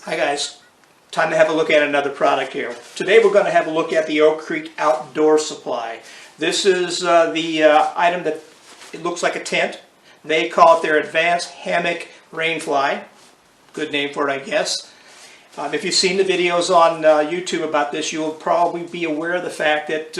Hi guys, time to have a look at another product here. Today we're going to have a look at the Oak Creek Outdoor Supply. This is the item that it looks like a tent. They call it their Advanced Hammock Rainfly. Good name for it, I guess. If you've seen the videos on YouTube about this, you'll probably be aware of the fact that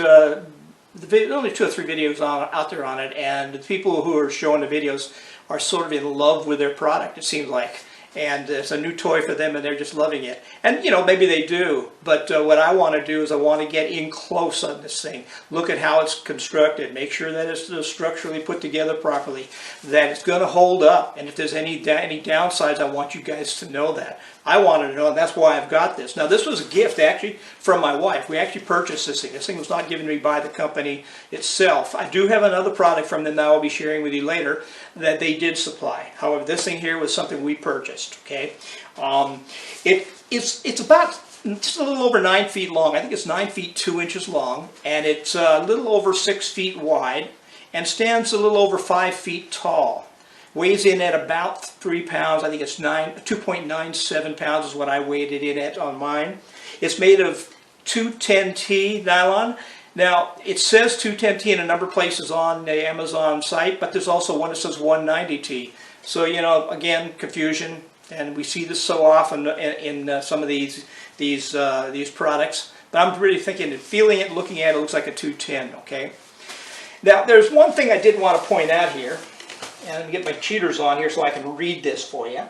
only 2 or 3 videos out there on it, and the people who are showing the videos are sort of in love with their product, it seems like. And it's a new toy for them and they're just loving it. And you know, maybe they do, but what I want to do is I want to get in close on this thing. Look at how it's constructed, make sure that it's structurally put together properly, that it's going to hold up, and if there's any downsides, I want you guys to know that. I wanted to know, and that's why I've got this. Now this was a gift actually from my wife. We actually purchased this thing. This thing was not given to me by the company itself. I do have another product from them that I'll be sharing with you later that they did supply. However, this thing here was something we purchased. Okay, it's about just a little over 9 feet long. I think it's 9 feet 2 inches long, and it's a little over 6 feet wide, and stands a little over 5 feet tall. Weighs in at about 3 pounds. I think it's 2.97 pounds is what I weighed it in at on mine. It's made of 210T nylon. Now, it says 210T in a number of places on the Amazon site, but there's also one that says 190T. So, you know, again, confusion, and we see this so often in some of these products. But I'm really thinking, feeling it, looking at it, looks like a 210, okay? Now, there's one thing I did want to point out here. And I'm going to get my cheaters on here so I can read this for you.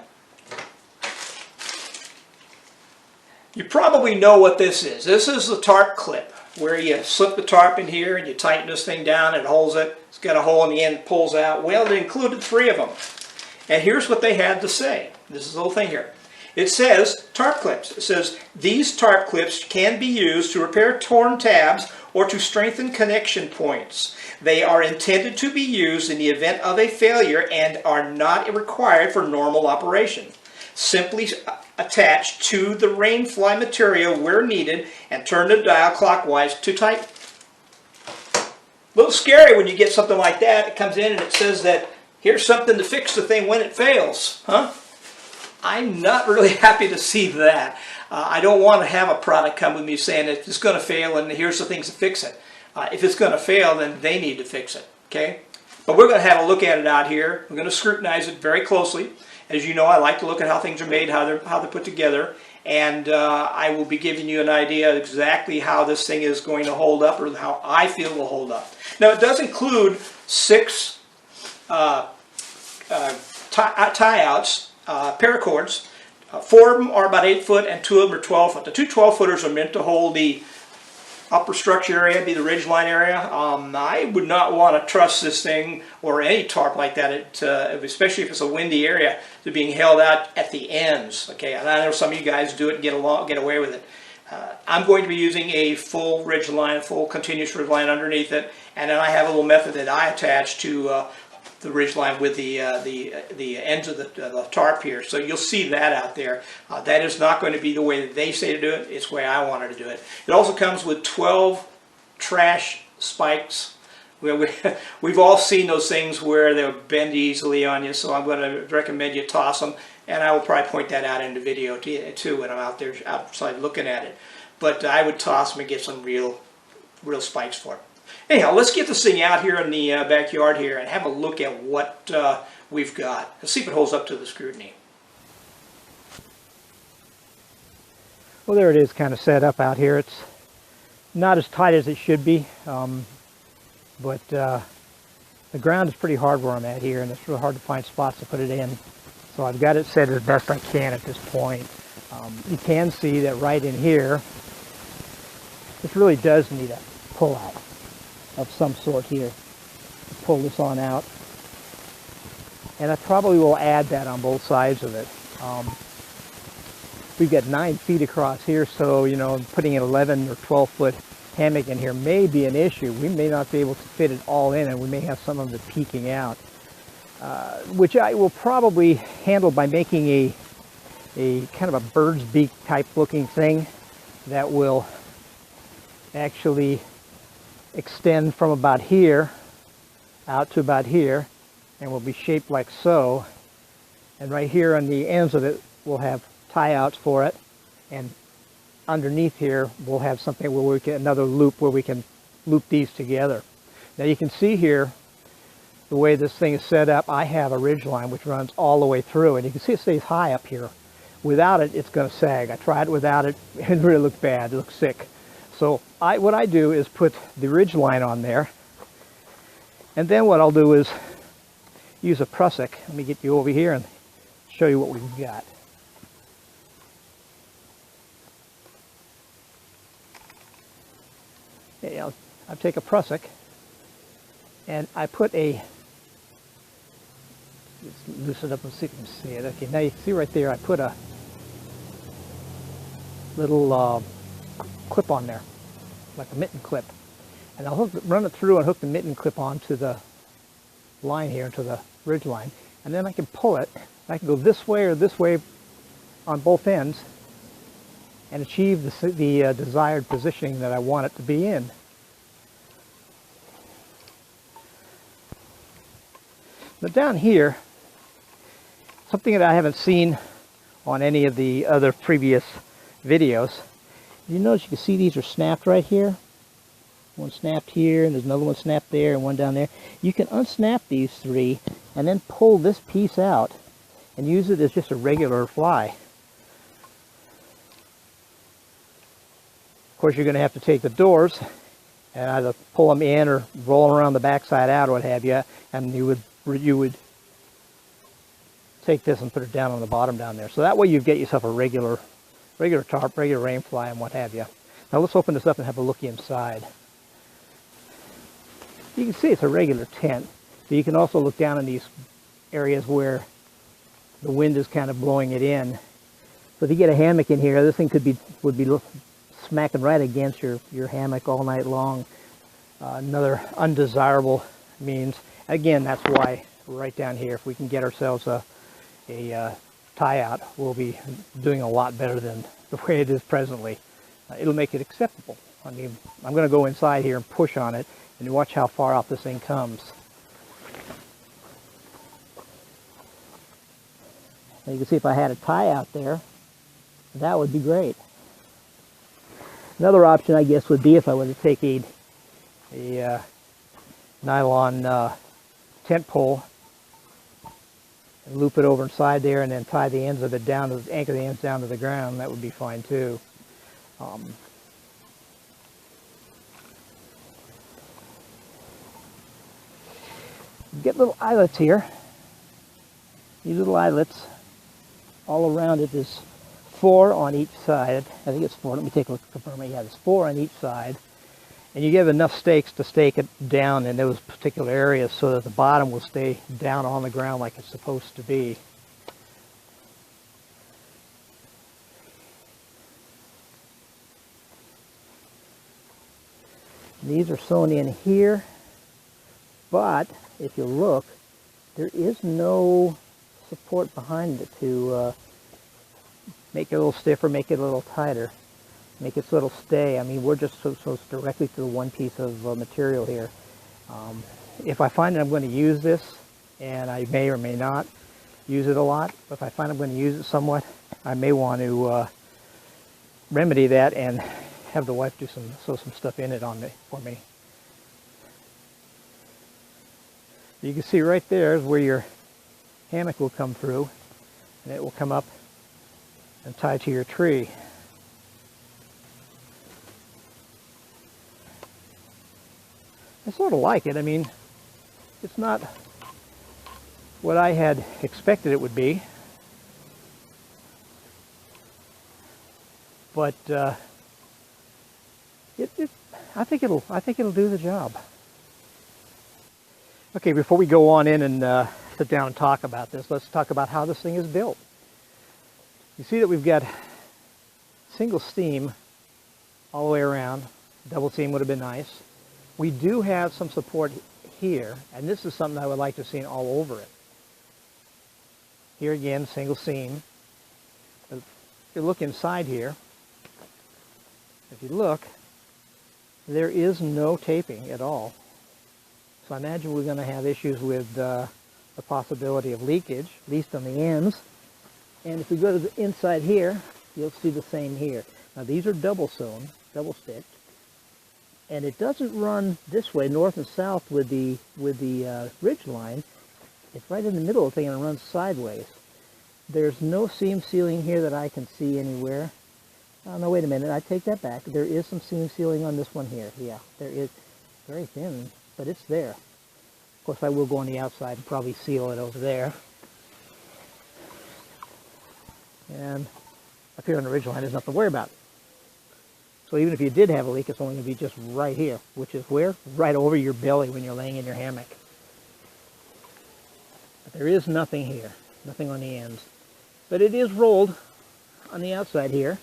You probably know what this is. This is the tarp clip, where you slip the tarp in here and you tighten this thing down and it holds it. It's got a hole in the end that pulls out. Well, they included 3 of them. And here's what they had to say. This is the whole thing here. It says tarp clips. It says, these tarp clips can be used to repair torn tabs or to strengthen connection points. They are intended to be used in the event of a failure and are not required for normal operation. Simply attach to the rainfly material where needed and turn the dial clockwise to tighten. A little scary when you get something like that. It comes in and it says that here's something to fix the thing when it fails. Huh? I'm not really happy to see that. I don't want to have a product come with me saying that it's going to fail and here's the things to fix it. If it's going to fail, then they need to fix it. Okay? But we're going to have a look at it out here. We're going to scrutinize it very closely. As you know, I like to look at how things are made, how they're put together, and I will be giving you an idea of exactly how this thing is going to hold up, or how I feel will hold up. Now, it does include 6 tie-outs, paracords. 4 of them are about 8 foot and 2 of them are 12 foot. The 2 12-footers are meant to hold the upper structure area, be the ridge line area. I would not want to trust this thing or any tarp like that, especially if it's a windy area, to being held out at the ends. Okay, and I know some of you guys do it and get away with it. I'm going to be using a full ridge line, a full continuous ridge line underneath it, and then I have a little method that I attach to the ridge line with the ends of the tarp here. So you'll see that out there. That is not going to be the way that they say to do it. It's the way I wanted to do it. It also comes with 12 trash spikes. We've all seen those things where they'll bend easily on you, so I'm going to recommend you toss them. And I will probably point that out in the video too when I'm out there outside looking at it. But I would toss them and get some real spikes for it. Anyhow, let's get this thing out here in the backyard here and have a look at what we've got. Let's see if it holds up to the scrutiny. Well, there it is, kind of set up out here. It's not as tight as it should be, but the ground is pretty hard where I'm at here, and it's really hard to find spots to put it in. So I've got it set as best I can at this point. You can see that right in here, this really does need a pull-out of some sort here. Pull this on out, and I probably will add that on both sides of it. We've got 9 feet across here, so you know, putting an 11 or 12 foot hammock in here may be an issue. We may not be able to fit it all in, and we may have some of it peeking out, which I will probably handle by making a kind of a bird's beak type looking thing that will actually extend from about here out to about here, and will be shaped like so. And right here on the ends of it, we'll have tie outs for it. And underneath here, we'll have something where we can, another loop where we can loop these together. Now you can see here, the way this thing is set up, I have a ridge line which runs all the way through, and you can see it stays high up here. Without it, it's going to sag. I tried it without it, it really looked bad, it looked sick. So what I do is put the ridge line on there, and then what I'll do is use a prusik. Let me get you over here and show you what we've got. Okay, I'll take a prusik, and I put a, let's loosen it up and see if you can see it. Okay, now you can see right there I put a little clip on there, like a mitten clip. And I'll run it through and hook the mitten clip onto the line here, into the ridge line. And then I can pull it. I can go this way or this way on both ends and achieve the desired positioning that I want it to be in. But down here, something that I haven't seen on any of the other previous videos, you notice you can see these are snapped right here. One snapped here, and there's another one snapped there, and one down there. You can unsnap these three and then pull this piece out and use it as just a regular fly. Of course, you're going to have to take the doors and either pull them in or roll them around the backside out or what have you, and you would take this and put it down on the bottom down there. So that way you get yourself a regular tarp, regular rain fly, and what have you. Now let's open this up and have a look inside. You can see it's a regular tent, but you can also look down in these areas where the wind is kind of blowing it in. So if you get a hammock in here, this thing would be smacking right against your hammock all night long. Another undesirable means. Again, that's why right down here, if we can get ourselves a tie out, we'll be doing a lot better than the way it is presently. It'll make it acceptable. I mean, I'm going to go inside here and push on it and watch how far out this thing comes. And you can see if I had a tie out there, that would be great. Another option, I guess, would be if I were to take a nylon tent pole and loop it over inside there and then tie the ends of it down, anchor the ends down to the ground. That would be fine too. Get little eyelets here. These little eyelets, all around it is 4 on each side. I think it's 4. Let me take a look to confirm it. Yeah, there's 4 on each side. And you give enough stakes to stake it down in those particular areas so that the bottom will stay down on the ground like it's supposed to be. These are sewn in here, but if you look, there is no support behind it to make it a little stiffer, make it a little tighter, make its little stay. I mean, we're just so directly to the one piece of material here. If I find that I'm going to use this, and I may or may not use it a lot, but if I find I'm going to use it somewhat, I may want to remedy that and have the wife sew some stuff in it for me. You can see right there is where your hammock will come through, and it will come up and tie to your tree. I sort of like it. I mean, it's not what I had expected it would be, but I think it'll do the job. Okay, before we go on in and sit down and talk about this, let's talk about how this thing is built. You see that we've got single seam all the way around. Double seam would have been nice. We do have some support here, and this is something I would like to see all over it. Here again, single seam. If you look inside here, if you look, there is no taping at all. So I imagine we're going to have issues with the possibility of leakage, at least on the ends. And if we go to the inside here, you'll see the same here. Now these are double sewn, double sticked, and it doesn't run this way, north and south with the ridge line. It's right in the middle of the thing and it runs sideways. There's no seam sealing here that I can see anywhere. Oh, no, wait a minute, I take that back. There is some seam sealing on this one here. Yeah, there is. Very thin, but it's there. Of course, I will go on the outside and probably seal it over there. And up here on the ridge line, there's nothing to worry about. So even if you did have a leak, it's only going to be just right here, which is where? Right over your belly when you're laying in your hammock. But there is nothing here, nothing on the ends. But it is rolled on the outside here.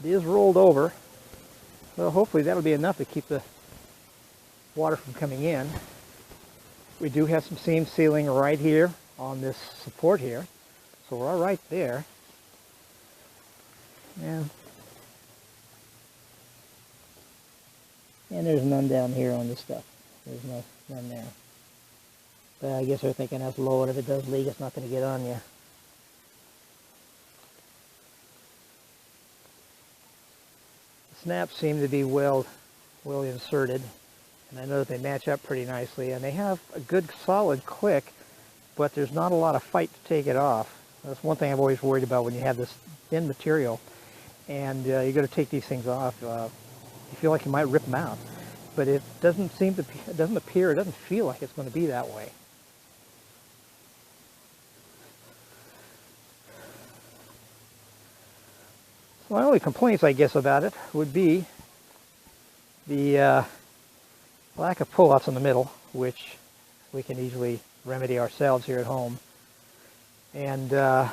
It is rolled over. Well, hopefully that'll be enough to keep the water from coming in. We do have some seam sealing right here on this support here. So we're all right there. And there's none down here on this stuff. There's none there. But I guess they're thinking that's low, and if it does leak, it's not going to get on you. The snaps seem to be well inserted, and I know that they match up pretty nicely, and they have a good solid click, but there's not a lot of fight to take it off. That's one thing I've always worried about when you have this thin material, and you're going to take these things off. You feel like you might rip them out, but it doesn't appear, it doesn't feel like it's going to be that way. So my only complaints, I guess, about it would be the lack of pullouts in the middle, which we can easily remedy ourselves here at home. And the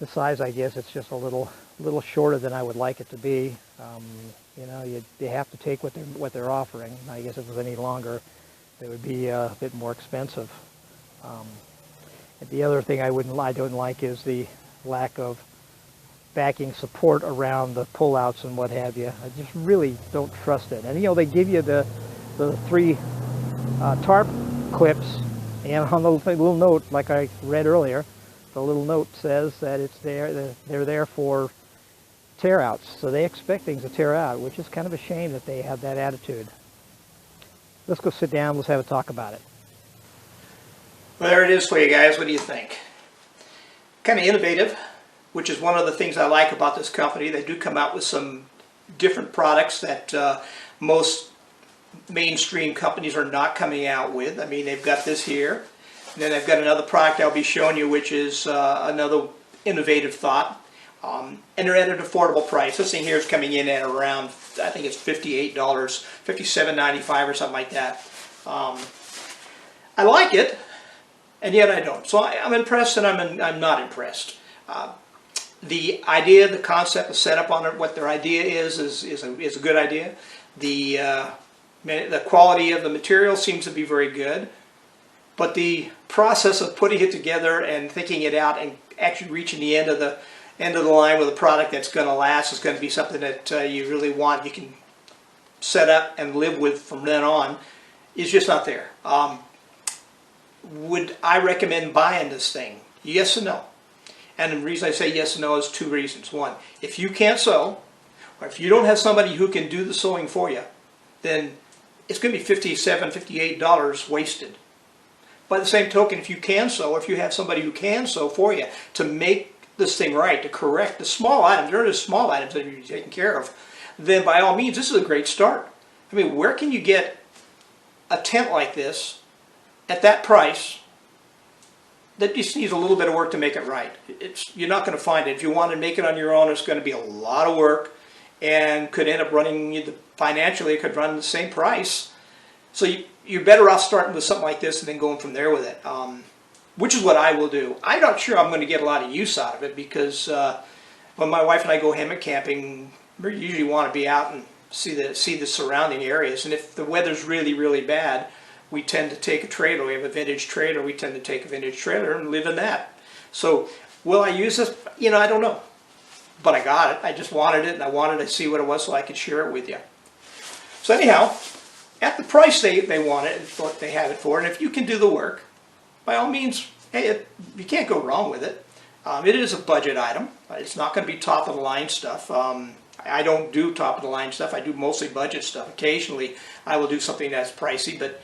size, I guess, it's just a little shorter than I would like it to be. You know, you have to take what they're offering. I guess if it was any longer, they would be a bit more expensive. And the other thing I don't like is the lack of backing support around the pullouts and what have you. I just really don't trust it. And you know, they give you the 3 tarp clips, and on the little note, like I read earlier, the little note says that it's there. They're there for tear outs, so they expect things to tear out, which is kind of a shame that they have that attitude. Let's go sit down. Let's have a talk about it. Well, there it is for you guys. What do you think? Kind of innovative, which is one of the things I like about this company. They do come out with some different products that most mainstream companies are not coming out with. I mean, they've got this here, and then they've got another product I'll be showing you, which is another innovative thought, and they're at an affordable price. This thing here is coming in at around, I think it's $58, $57.95 or something like that. I like it, and yet I don't. So I'm impressed, and I'm not impressed. The idea, the concept, the setup on it, what their idea is a good idea. The quality of the material seems to be very good, but the process of putting it together and thinking it out and actually reaching the end of the line with a product that's going to last is going to be something that you really want, you can set up and live with from then on, is just not there. Would I recommend buying this thing? Yes and no. And the reason I say yes and no is 2 reasons. One, if you can't sew, or if you don't have somebody who can do the sewing for you, then it's going to be $57, $58 wasted. By the same token, if you can sew, or if you have somebody who can sew for you to make this thing right, to correct the small items, there are just small items that you're taking care of, then by all means, this is a great start. I mean, where can you get a tent like this at that price that just needs a little bit of work to make it right? You're not going to find it. If you want to make it on your own, it's going to be a lot of work and could end up running you, financially, it could run the same price. So you're better off starting with something like this and then going from there with it, which is what I will do. I'm not sure I'm going to get a lot of use out of it because when my wife and I go hammock camping, we usually want to be out and see the surrounding areas. And if the weather's really, really bad, we tend to take a trailer. We have a vintage trailer. We tend to take a vintage trailer and live in that. So will I use this? You know, I don't know. But I got it. I just wanted it, and I wanted to see what it was so I could share it with you. So anyhow, at the price they want it, what they have it for, and if you can do the work, by all means, hey, you can't go wrong with it. It is a budget item. It's not going to be top of the line stuff. I don't do top of the line stuff. I do mostly budget stuff. Occasionally, I will do something that's pricey, but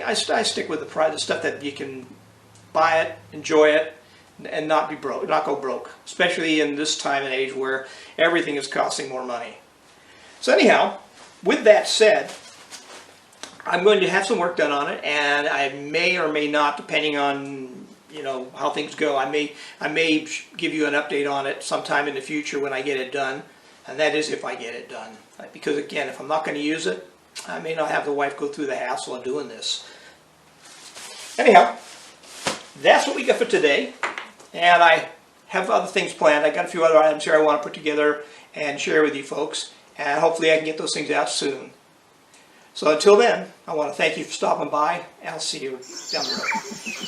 I stick with the stuff that you can buy it, enjoy it, and not be broke, not go broke. Especially in this time and age where everything is costing more money. So anyhow, with that said, I'm going to have some work done on it, and I may or may not, depending on how things go. I may give you an update on it sometime in the future when I get it done, and that is if I get it done. Because again, if I'm not going to use it, I may not have the wife go through the hassle of doing this. Anyhow, that's what we got for today, and I have other things planned. I got a few other items here I want to put together and share with you folks, and hopefully I can get those things out soon. So until then, I want to thank you for stopping by, and I'll see you down the road.